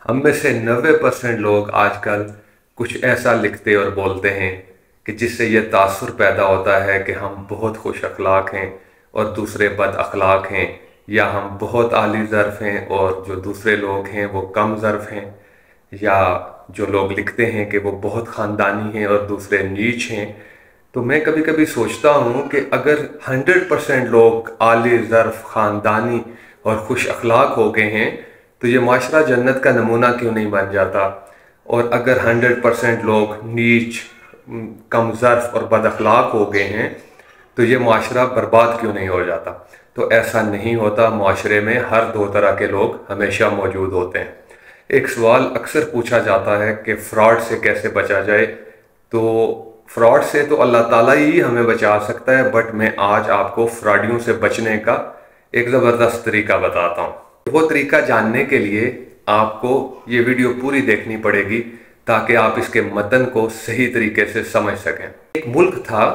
हम में से 90% लोग आजकल कुछ ऐसा लिखते और बोलते हैं कि जिससे ये तासुर पैदा होता है कि हम बहुत खुश अखलाक हैं और दूसरे बद अखलाक हैं, या हम बहुत आली ज़र्फ़ हैं और जो दूसरे लोग हैं वो कम ज़र्फ़ हैं, या जो लोग लिखते हैं कि वो बहुत ख़ानदानी हैं और दूसरे नीच हैं। तो मैं कभी कभी सोचता हूँ कि अगर 100% लोग आली ज़र्फ़, ख़ानदानी और खुश अखलाक हो गए हैं तो ये माशरा जन्नत का नमूना क्यों नहीं बन जाता। और अगर 100% लोग नीच, कम ज़र्फ़ और बद अखलाक हो गए हैं तो ये माशरा बर्बाद क्यों नहीं हो जाता। तो ऐसा नहीं होता, माशरे में हर दो तरह के लोग हमेशा मौजूद होते हैं। एक सवाल अक्सर पूछा जाता है कि फ़्रॉड से कैसे बचा जाए। तो फ्रॉड से तो अल्लाह ताला ही हमें बचा सकता है, बट मैं आज आपको फ्रॉडियों से बचने का एक ज़बरदस्त तरीका बताता हूँ। वो तरीका जानने के लिए आपको ये वीडियो पूरी देखनी पड़ेगी ताकि आप इसके मतन को सही तरीके से समझ सकें। एक मुल्क था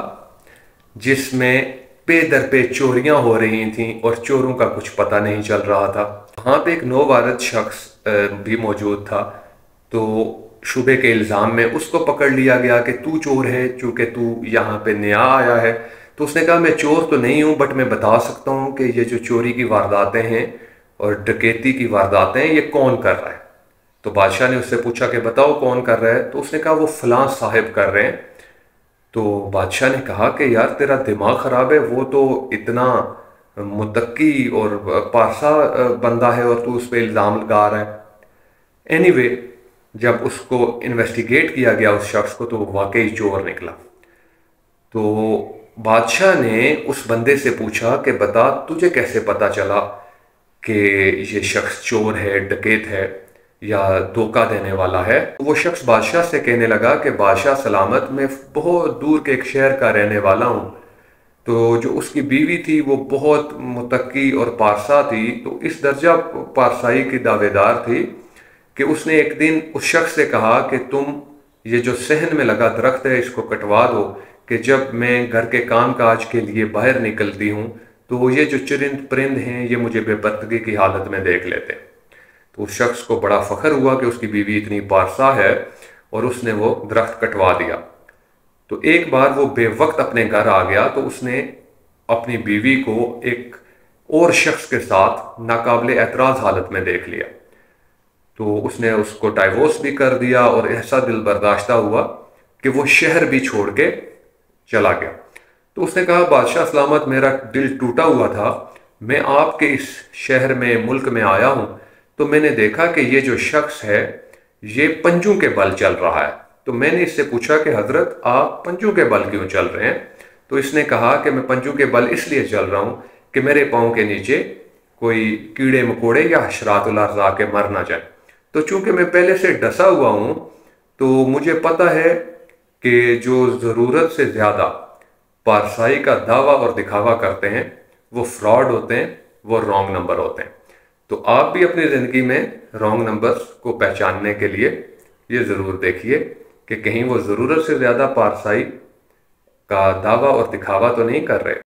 जिसमें पे दर पे चोरियां हो रही थीं और चोरों का कुछ पता नहीं चल रहा था। वहाँ पे एक नौवारद शख्स भी मौजूद था। तो शुबे के इल्ज़ाम में उसको पकड़ लिया गया कि तू चोर है, चूँकि तू यहाँ पे नया आया है। तो उसने कहा मैं चोर तो नहीं हूँ, बट मैं बता सकता हूँ कि ये जो चोरी की वारदातें हैं और डकैती की वारदातें हैं ये कौन कर रहा है। तो बादशाह ने उससे पूछा कि बताओ कौन कर रहा है। तो उसने कहा वो फलां साहिब कर रहे हैं। तो बादशाह ने कहा कि यार तेरा दिमाग ख़राब है, वो तो इतना मुत्तकी और पारसा बंदा है और तू उस पर इल्ज़ाम लगा रहा है। एनीवे, जब उसको इन्वेस्टिगेट किया गया उस शख्स को, तो वो वाकई चोर निकला। तो बादशाह ने उस बंदे से पूछा कि बता तुझे कैसे पता चला कि ये शख्स चोर है, डकैत है या धोखा देने वाला है। वो शख्स बादशाह से कहने लगा कि बादशाह सलामत, मैं बहुत दूर के एक शहर का रहने वाला हूँ। तो जो उसकी बीवी थी वो बहुत मुत्तकी और पारसा थी, तो इस दर्जा पारसाई की दावेदार थी कि उसने एक दिन उस शख्स से कहा कि तुम ये जो सहन में लगा दरख्त है इसको कटवा दो, कि जब मैं घर के काम काज के लिए बाहर निकलती हूँ तो ये जो चरिंद परिंद हैं ये मुझे बेपरदगी की हालत में देख लेते हैं। तो उस शख्स को बड़ा फख्र हुआ कि उसकी बीवी इतनी पारसा है और उसने वो दरख्त कटवा दिया। तो एक बार वो बेवक्त अपने घर आ गया तो उसने अपनी बीवी को एक और शख्स के साथ नाकाबिले एतराज़ हालत में देख लिया। तो उसने उसको डाइवोर्स भी कर दिया और ऐसा दिल बर्दाश्ता हुआ कि वो शहर भी छोड़ के चला गया। तो उसने कहा बादशाह सलामत, मेरा दिल टूटा हुआ था, मैं आपके इस शहर में, मुल्क में आया हूँ तो मैंने देखा कि ये जो शख्स है ये पंजों के बल चल रहा है। तो मैंने इससे पूछा कि हजरत आप पंजों के बल क्यों चल रहे हैं। तो इसने कहा कि मैं पंजों के बल इसलिए चल रहा हूँ कि मेरे पाँव के नीचे कोई कीड़े मकोड़े या हशरातुल अर्ज़ आके मर ना जाए। तो चूंकि मैं पहले से डसा हुआ हूँ तो मुझे पता है कि जो ज़रूरत से ज़्यादा पारसाई का दावा और दिखावा करते हैं वो फ्रॉड होते हैं, वो रॉन्ग नंबर होते हैं। तो आप भी अपनी ज़िंदगी में रॉन्ग नंबर्स को पहचानने के लिए ये ज़रूर देखिए कि कहीं वो ज़रूरत से ज़्यादा पारसाई का दावा और दिखावा तो नहीं कर रहे।